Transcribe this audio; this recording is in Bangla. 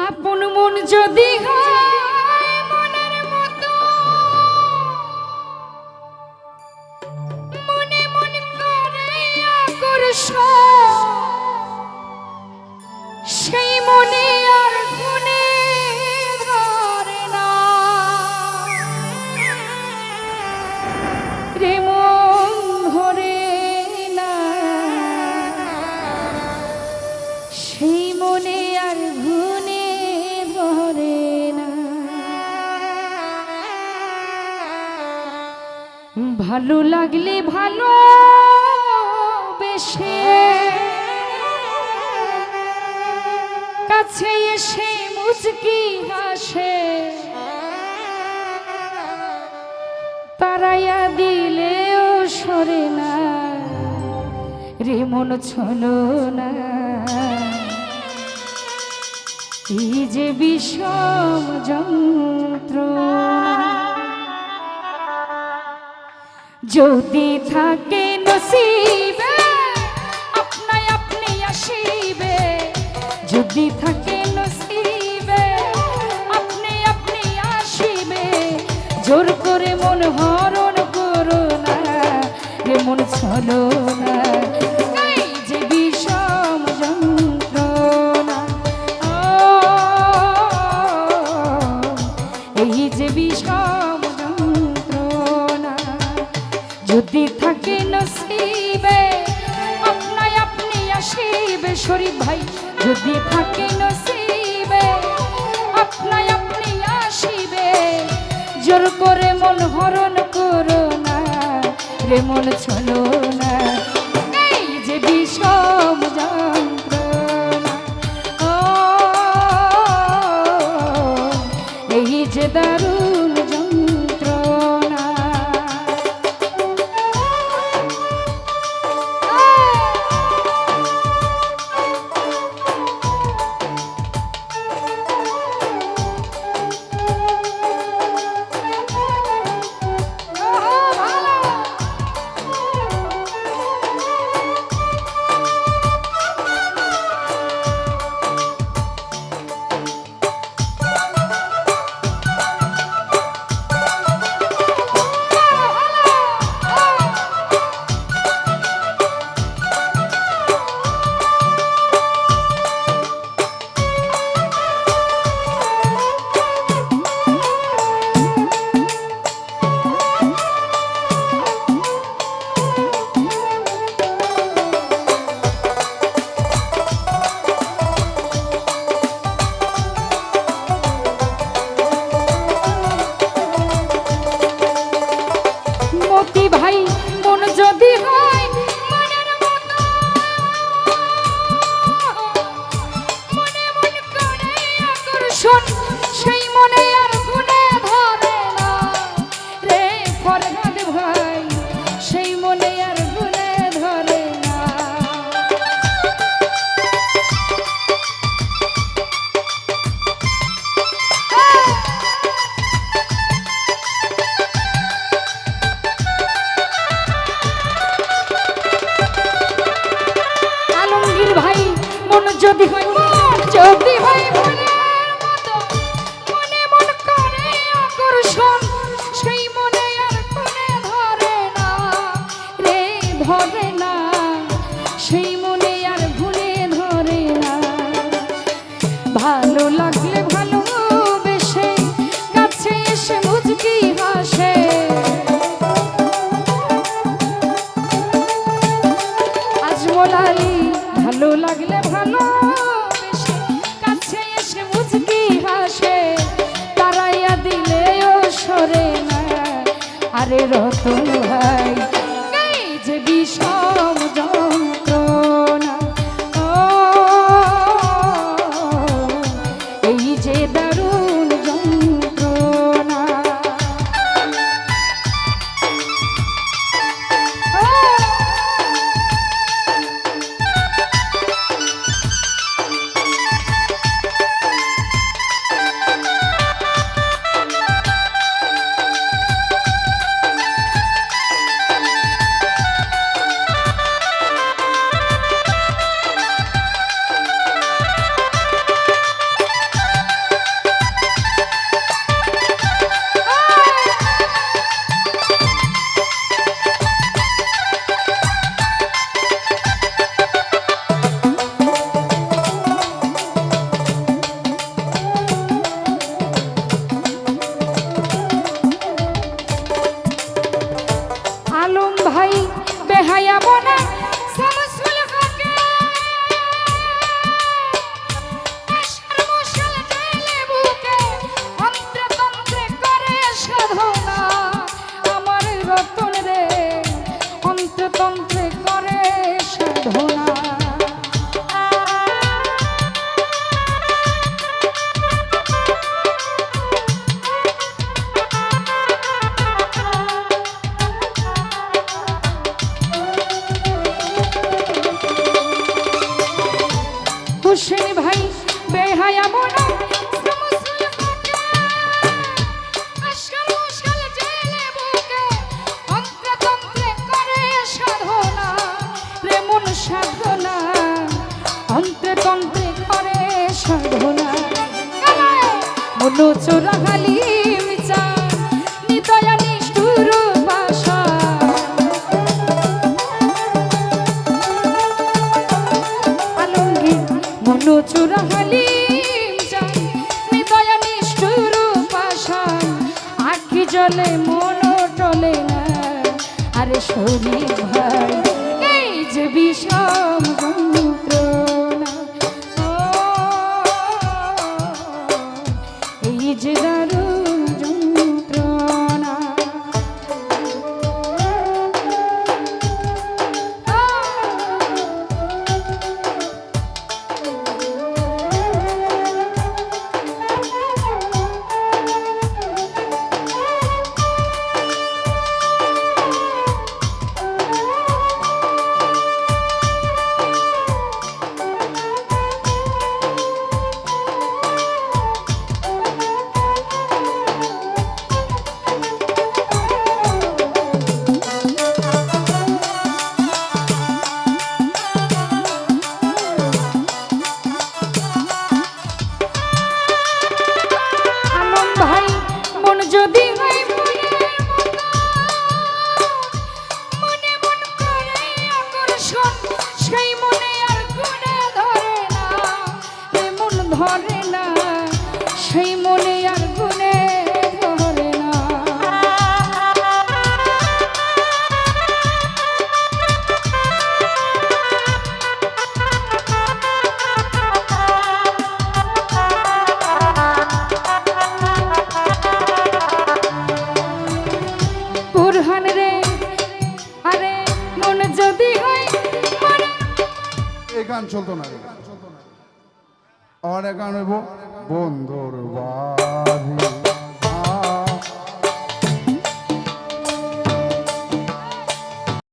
আপন মন যদি হয় মনের মতো মনে মন করে আকর্ষণ সেই মনে আর গুণে ধরে না রে মন ধরে না সেই মনে আর গুণে ধরে না ভালো লাগলে ভালো বেশে কাছে এসে মুচকি হাসে তারাইয়া দিলেও সরে না রে মন ছলো না এই যে বিষম যন্ত্রণা যদি থাকে নসিবে আপনাই আপনি আসিবে যদি থাকে নসিবে আপনি আপনি আসিবে জোর করে মন হরণ করো না রে মন ছলো না এই যে বিষম যন্ত্রণা এই যে বিষম যন্ত্রণা যদি থাকে নসিবে আপনাই আপনি আসিবে শরীফ ভাই যদি থাকে নসিবে আপনাই আপনি আসিবে জোর করে মন হরণ করো না রে মন ছলো না এই যে বিষম যন্ত্রণা এই যে দারুণ যন্ত্রণা ভাই মন যদি হয় মনের মতো মনে মন করে আকর্ষণ সেই মনে আর গুণে ধরে না রে ফরহাদ ভাই সেই মনে আর গুণে ধরে না মন যদি হয় মনের মতো মনে মন করে আকর্ষণ সেই মনে আর গুণে ধরে না রে ধরে না সেই মনে আর গুণে ধরে না ভালো লাগলে ভালো বেশে কাছে এসে মুচকি হাসে আজমল আলী ভালো লাগলে ভালো বেশে কাছে এসে মুচকি হাসে তারাইয়া দিলেও সরে না আরে রতন ভাই এই যে বিষম যন্ত্রণা এই যে দারুণ যন্ত্রণা মনো চোরা হালিম চান নিদয়া নিষ্ঠুর ভাষা আলমগীর মনো চোরা হালিম চান নিদয়া নিষ্ঠুর ভাষা আখি জলে মনো টলে না আরে শরীর ভাই এই যে বিষম যন্ত্রণা এই যে দারুণ যন্ত্রণা যদি হয় মনে মন করে আকর্ষণ সেই মনে আর গুণে ধরে না মন ধরে না সেই মনে আর গুণে ধরে না গান চলতো না অনেক গান হইব বন্ধুর বাড়ি